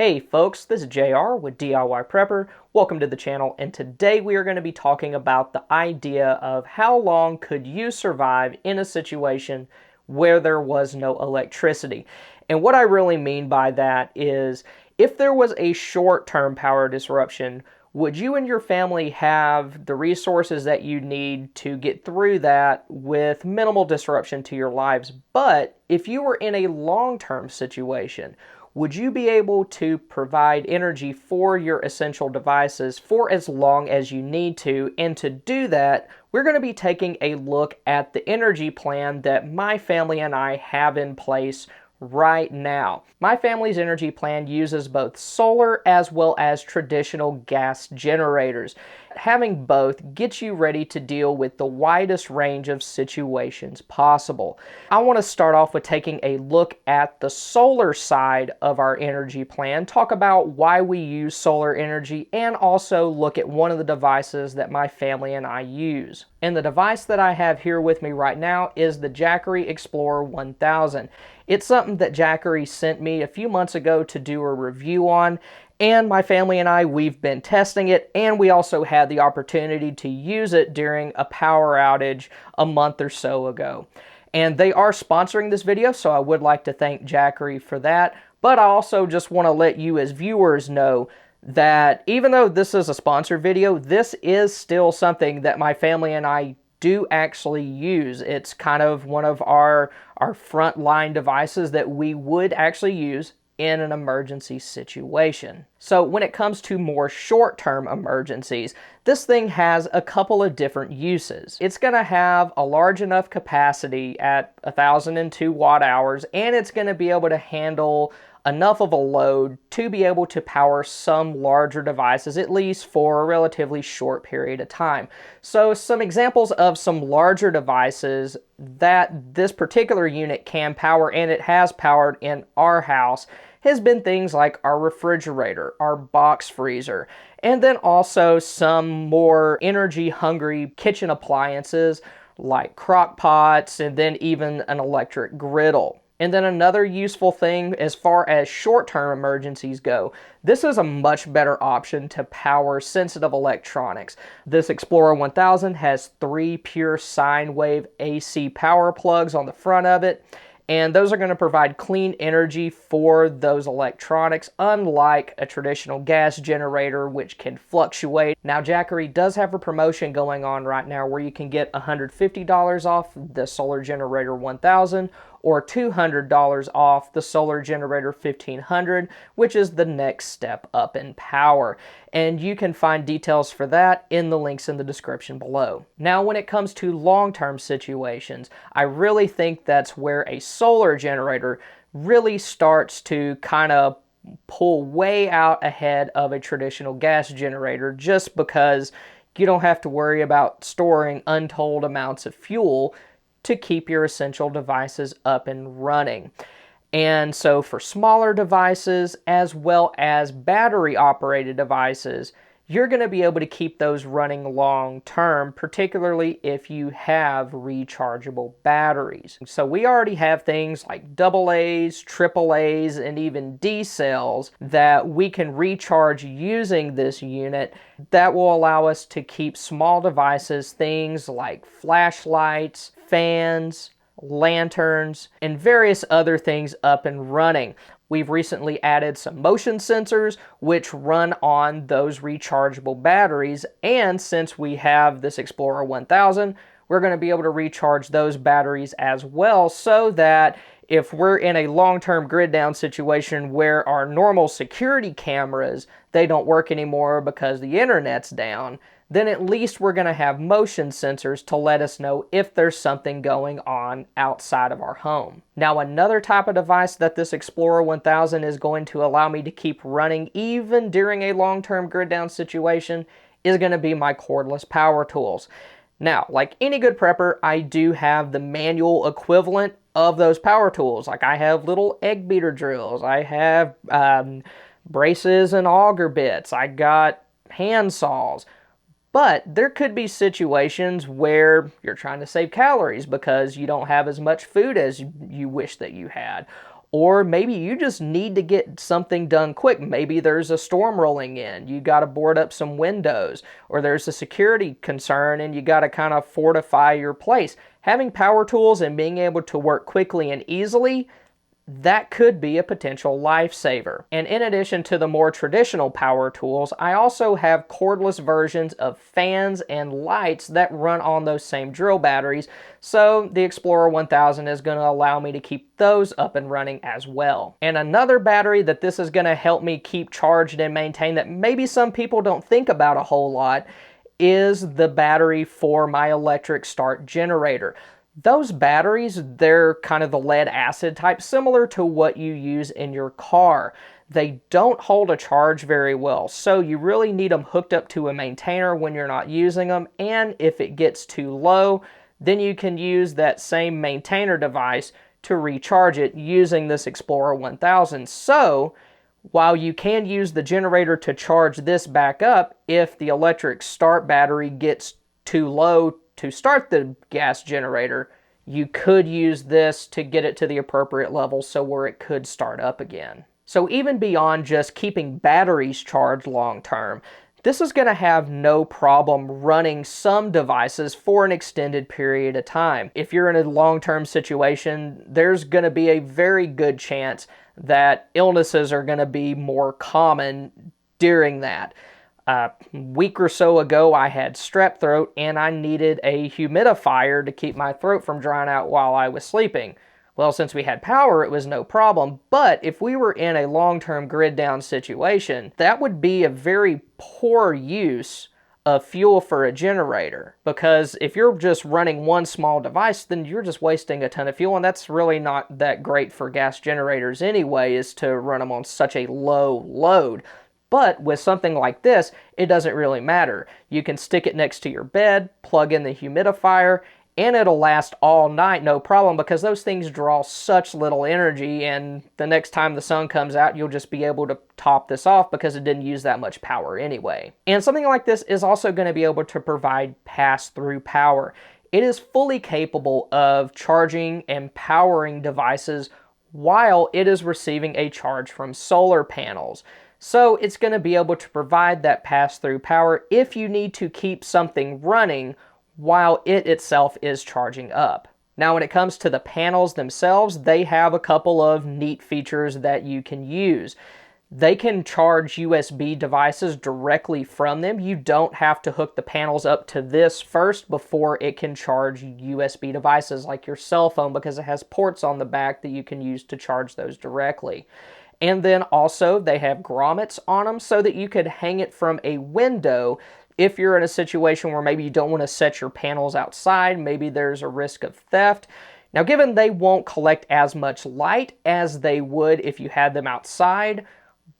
Hey folks, this is JR with DIY Prepper. Welcome to the channel, and today we are going to be talking about the idea of how long could you survive in a situation where there was no electricity. And what I really mean by that is, if there was a short-term power disruption, would you and your family have the resources that you need to get through that with minimal disruption to your lives? But if you were in a long-term situation, would you be able to provide energy for your essential devices for as long as you need to? And to do that, we're going to be taking a look at the energy plan that my family and I have in place right now. My family's energy plan uses both solar as well as traditional gas generators. Having both gets you ready to deal with the widest range of situations possible. I want to start off with taking a look at the solar side of our energy plan, talk about why we use solar energy, and also look at one of the devices that my family and I use. And the device that I have here with me right now is the Jackery Explorer 1000. It's something that Jackery sent me a few months ago to do a review on, and my family and I, we've been testing it, and we also had the opportunity to use it during a power outage a month or so ago. And they are sponsoring this video, so I would like to thank Jackery for that. But I also just want to let you as viewers know that even though this is a sponsored video, this is still something that my family and I do actually use. It's kind of one of our frontline devices that we would actually use in an emergency situation. So when it comes to more short-term emergencies, this thing has a couple of different uses. It's going to have a large enough capacity at 1,002 watt hours, and it's going to be able to handle enough of a load to be able to power some larger devices, at least for a relatively short period of time. So some examples of some larger devices that this particular unit can power, and it has powered in our house, has been things like our refrigerator, our box freezer, and then also some more energy-hungry kitchen appliances like crock pots, and then even an electric griddle. And then another useful thing as far as short-term emergencies go, this is a much better option to power sensitive electronics. This Explorer 1000 has 3 pure sine wave AC power plugs on the front of it, and those are going to provide clean energy for those electronics, unlike a traditional gas generator, which can fluctuate. Now, Jackery does have a promotion going on right now where you can get $150 off the Solar Generator 1000 or $200 off the Solar Generator 1500, which is the next step up in power. And you can find details for that in the links in the description below. Now, when it comes to long-term situations, I really think that's where a solar generator really starts to kind of pull way out ahead of a traditional gas generator, just because you don't have to worry about storing untold amounts of fuel to keep your essential devices up and running. And so for smaller devices as well as battery operated devices, you're going to be able to keep those running long term, particularly if you have rechargeable batteries. So we already have things like AA's, AAA's, and even D cells that we can recharge using this unit that will allow us to keep small devices, things like flashlights, fans, lanterns, and various other things up and running. We've recently added some motion sensors which run on those rechargeable batteries, and since we have this Explorer 1000, we're going to be able to recharge those batteries as well, so that if we're in a long-term grid down situation where our normal security cameras, they don't work anymore because the internet's down, then at least we're going to have motion sensors to let us know if there's something going on outside of our home. Now, another type of device that this Explorer 1000 is going to allow me to keep running even during a long-term grid down situation is going to be my cordless power tools. Now, like any good prepper, I do have the manual equivalent of those power tools. Like I have little egg beater drills, I have braces and auger bits, I got hand saws. But there could be situations where you're trying to save calories because you don't have as much food as you wish that you had. Or maybe you just need to get something done quick. Maybe there's a storm rolling in. You got to board up some windows, or there's a security concern and you got to kind of fortify your place. Having power tools and being able to work quickly and easily, that could be a potential lifesaver. And in addition to the more traditional power tools, I also have cordless versions of fans and lights that run on those same drill batteries, so the Explorer 1000 is going to allow me to keep those up and running as well. And another battery that this is going to help me keep charged and maintain that maybe some people don't think about a whole lot is the battery for my electric start generator. Those batteries, they're kind of the lead acid type, similar to what you use in your car. They don't hold a charge very well, so you really need them hooked up to a maintainer when you're not using them, and if it gets too low, then you can use that same maintainer device to recharge it using this Explorer 1000. So, while you can use the generator to charge this back up, if the electric start battery gets too low to start the gas generator, you could use this to get it to the appropriate level so where it could start up again. So even beyond just keeping batteries charged long term, this is going to have no problem running some devices for an extended period of time. If you're in a long-term situation, there's going to be a very good chance that illnesses are going to be more common during that. A week or so ago, I had strep throat and I needed a humidifier to keep my throat from drying out while I was sleeping. Well, since we had power, it was no problem, but if we were in a long-term grid down situation, that would be a very poor use of fuel for a generator, because if you're just running one small device, then you're just wasting a ton of fuel, and that's really not that great for gas generators anyway, is to run them on such a low load. But with something like this, it doesn't really matter. You can stick it next to your bed, plug in the humidifier, and it'll last all night, no problem, because those things draw such little energy, and the next time the sun comes out, you'll just be able to top this off because it didn't use that much power anyway. And something like this is also going to be able to provide pass-through power. It is fully capable of charging and powering devices while it is receiving a charge from solar panels. So it's going to be able to provide that pass-through power if you need to keep something running while it itself is charging up. Now, when it comes to the panels themselves, they have a couple of neat features that you can use. They can charge USB devices directly from them. You don't have to hook the panels up to this first before it can charge USB devices like your cell phone, because it has ports on the back that you can use to charge those directly. And then also they have grommets on them so that you could hang it from a window if you're in a situation where maybe you don't want to set your panels outside, maybe there's a risk of theft. Now, given they won't collect as much light as they would if you had them outside,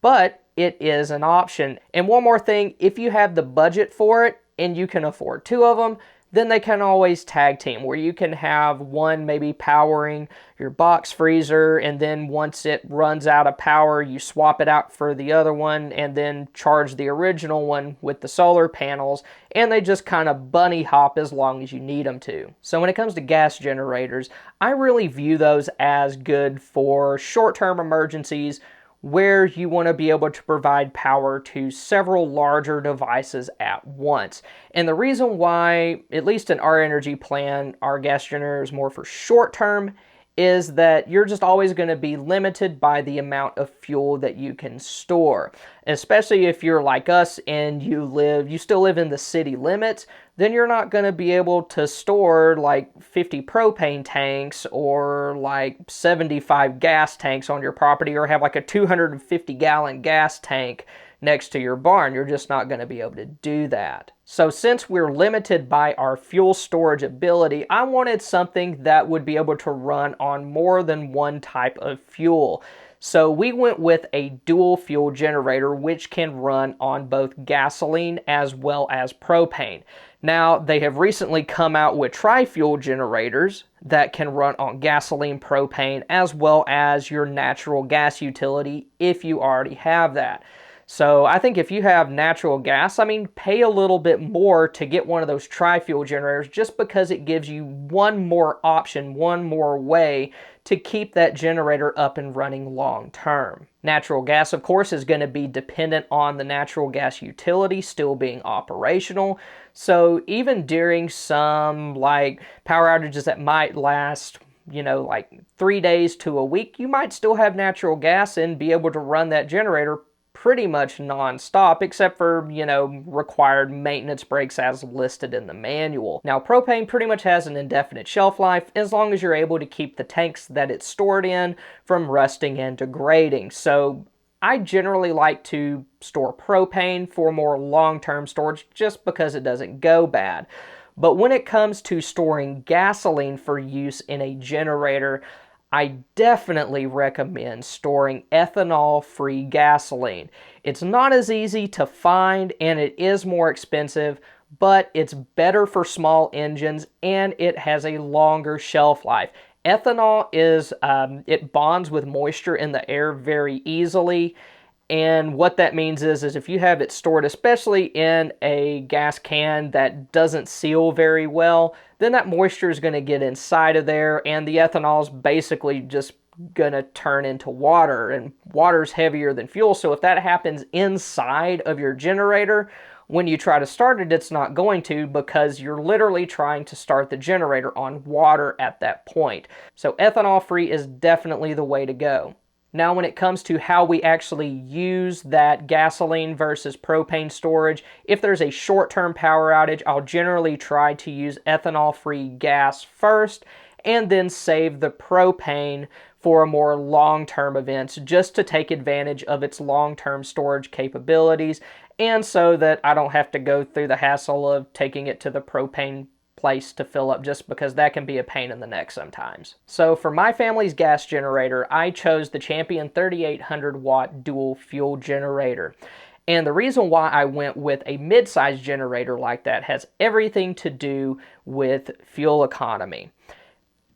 but it is an option. And one more thing, if you have the budget for it and you can afford two of them, then they can always tag team, where you can have one maybe powering your box freezer, and then once it runs out of power, you swap it out for the other one and then charge the original one with the solar panels, and they just kind of bunny hop as long as you need them to. So when it comes to gas generators, I really view those as good for short-term emergencies where you want to be able to provide power to several larger devices at once. And the reason why, at least in our energy plan, our gas generator is more for short term is that you're just always going to be limited by the amount of fuel that you can store. Especially if you're like us and you still live in the city limits, then you're not going to be able to store like 50 propane tanks or like 75 gas tanks on your property, or have like a 250 gallon gas tank next to your barn. You're just not going to be able to do that. So since we're limited by our fuel storage ability, I wanted something that would be able to run on more than one type of fuel. So we went with a dual fuel generator, which can run on both gasoline as well as propane. Now, they have recently come out with tri-fuel generators that can run on gasoline, propane, as well as your natural gas utility if you already have that. So I think if you have natural gas, I mean, pay a little bit more to get one of those tri-fuel generators just because it gives you one more option, one more way to keep that generator up and running long term. Natural gas, of course, is going to be dependent on the natural gas utility still being operational. So even during some like power outages that might last, like 3 days to a week, you might still have natural gas and be able to run that generator pretty much non-stop, except for, required maintenance breaks as listed in the manual. Now, propane pretty much has an indefinite shelf life as long as you're able to keep the tanks that it's stored in from rusting and degrading. So I generally like to store propane for more long-term storage just because it doesn't go bad. But when it comes to storing gasoline for use in a generator, I definitely recommend storing ethanol-free gasoline. It's not as easy to find and it is more expensive, but it's better for small engines and it has a longer shelf life. Ethanol it bonds with moisture in the air very easily. And what that means is if you have it stored, especially in a gas can that doesn't seal very well, then that moisture is going to get inside of there and the ethanol is basically just going to turn into water. And water is heavier than fuel. So if that happens inside of your generator, when you try to start it, it's not going to because you're literally trying to start the generator on water at that point. So ethanol free is definitely the way to go. Now, when it comes to how we actually use that gasoline versus propane storage, if there's a short-term power outage, I'll generally try to use ethanol-free gas first and then save the propane for more long-term events just to take advantage of its long-term storage capabilities and so that I don't have to go through the hassle of taking it to the propane place to fill up just because that can be a pain in the neck sometimes. So for my family's gas generator, I chose the Champion 3800 watt dual fuel generator. And the reason why I went with a mid-size generator like that has everything to do with fuel economy.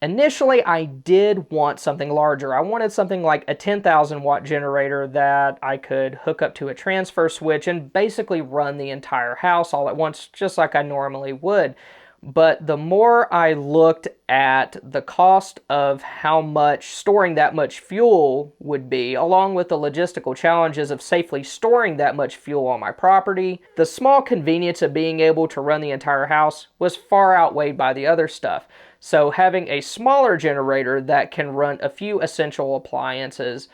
Initially, I did want something larger. I wanted something like a 10,000 watt generator that I could hook up to a transfer switch and basically run the entire house all at once, just like I normally would. But the more I looked at the cost of how much storing that much fuel would be, along with the logistical challenges of safely storing that much fuel on my property, the small convenience of being able to run the entire house was far outweighed by the other stuff. So having a smaller generator that can run a few essential appliances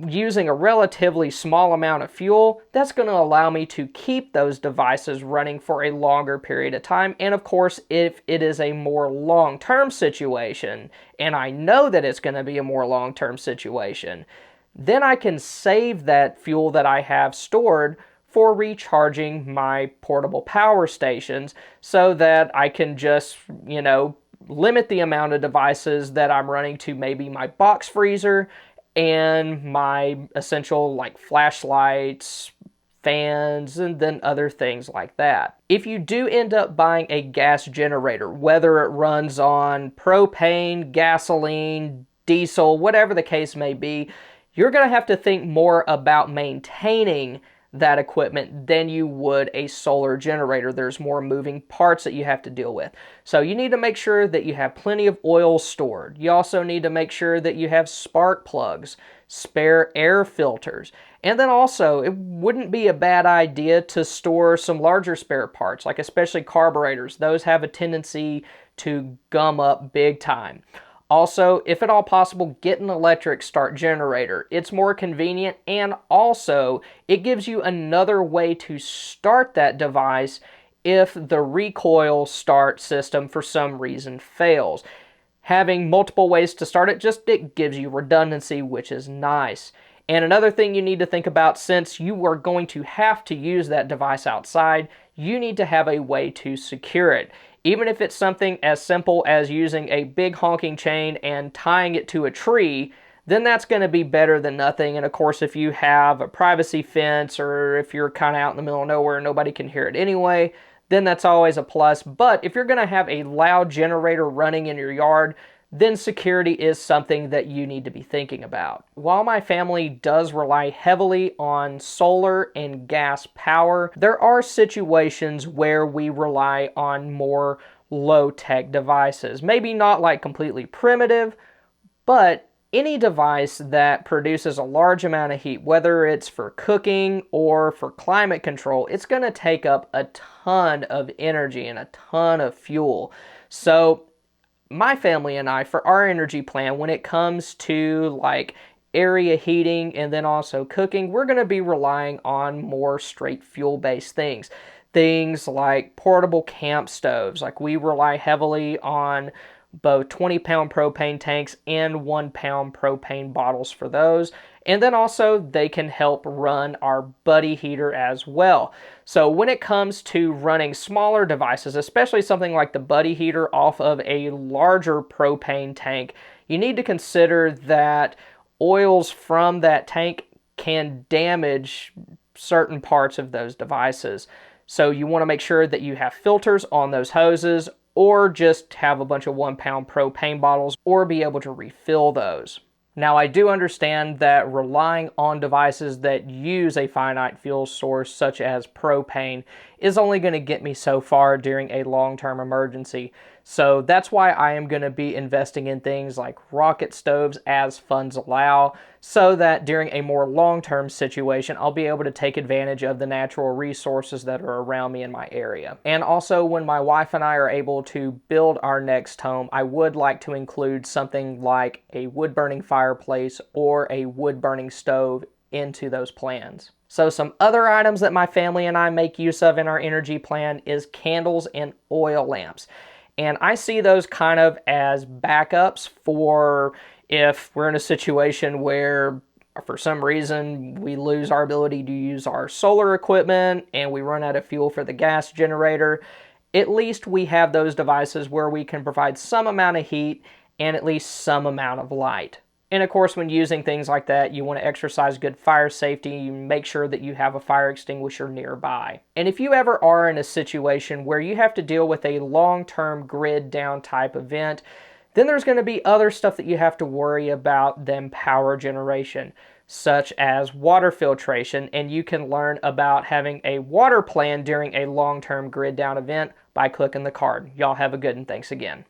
using a relatively small amount of fuel, that's going to allow me to keep those devices running for a longer period of time. And of course, if it is a more long-term situation, and I know that it's going to be a more long-term situation, then I can save that fuel that I have stored for recharging my portable power stations so that I can just, limit the amount of devices that I'm running to maybe my box freezer and my essential like flashlights, fans, and then other things like that. If you do end up buying a gas generator, whether it runs on propane, gasoline, diesel, whatever the case may be, you're going to have to think more about maintaining that equipment than you would a solar generator. There's more moving parts that you have to deal with. So you need to make sure that you have plenty of oil stored. You also need to make sure that you have spark plugs, spare air filters, and then also it wouldn't be a bad idea to store some larger spare parts, like especially carburetors. Those have a tendency to gum up big time. Also, if at all possible, get an electric start generator. It's more convenient and also it gives you another way to start that device if the recoil start system for some reason fails. Having multiple ways to start it gives you redundancy, which is nice. And another thing you need to think about, since you are going to have to use that device outside, you need to have a way to secure it. Even if it's something as simple as using a big honking chain and tying it to a tree, then that's going to be better than nothing. And of course, if you have a privacy fence or if you're kind of out in the middle of nowhere and nobody can hear it anyway, then that's always a plus. But if you're going to have a loud generator running in your yard, then security is something that you need to be thinking about. While my family does rely heavily on solar and gas power, there are situations where we rely on more low-tech devices. Maybe not like completely primitive, but any device that produces a large amount of heat, whether it's for cooking or for climate control, it's going to take up a ton of energy and a ton of fuel. So my family and I, for our energy plan, when it comes to like area heating and then also cooking, we're going to be relying on more straight fuel-based things. Things like portable camp stoves. Like we rely heavily on both 20-pound propane tanks and 1-pound propane bottles for those. And then also they can help run our buddy heater as well. So when it comes to running smaller devices, especially something like the buddy heater off of a larger propane tank, you need to consider that oils from that tank can damage certain parts of those devices. So you want to make sure that you have filters on those hoses, or just have a bunch of 1-pound propane bottles, or be able to refill those. Now, I do understand that relying on devices that use a finite fuel source, such as propane, is only going to get me so far during a long-term emergency. So that's why I am going to be investing in things like rocket stoves as funds allow, so that during a more long-term situation, I'll be able to take advantage of the natural resources that are around me in my area. And also, when my wife and I are able to build our next home, I would like to include something like a wood-burning fireplace or a wood-burning stove into those plans. So some other items that my family and I make use of in our energy plan is candles and oil lamps. And I see those kind of as backups for if we're in a situation where for some reason we lose our ability to use our solar equipment and we run out of fuel for the gas generator. At least we have those devices where we can provide some amount of heat and at least some amount of light. And of course, when using things like that, you want to exercise good fire safety. You make sure that you have a fire extinguisher nearby. And if you ever are in a situation where you have to deal with a long-term grid down type event, then there's going to be other stuff that you have to worry about than power generation, such as water filtration. And you can learn about having a water plan during a long-term grid down event by clicking the card. Y'all have a good one. Thanks again.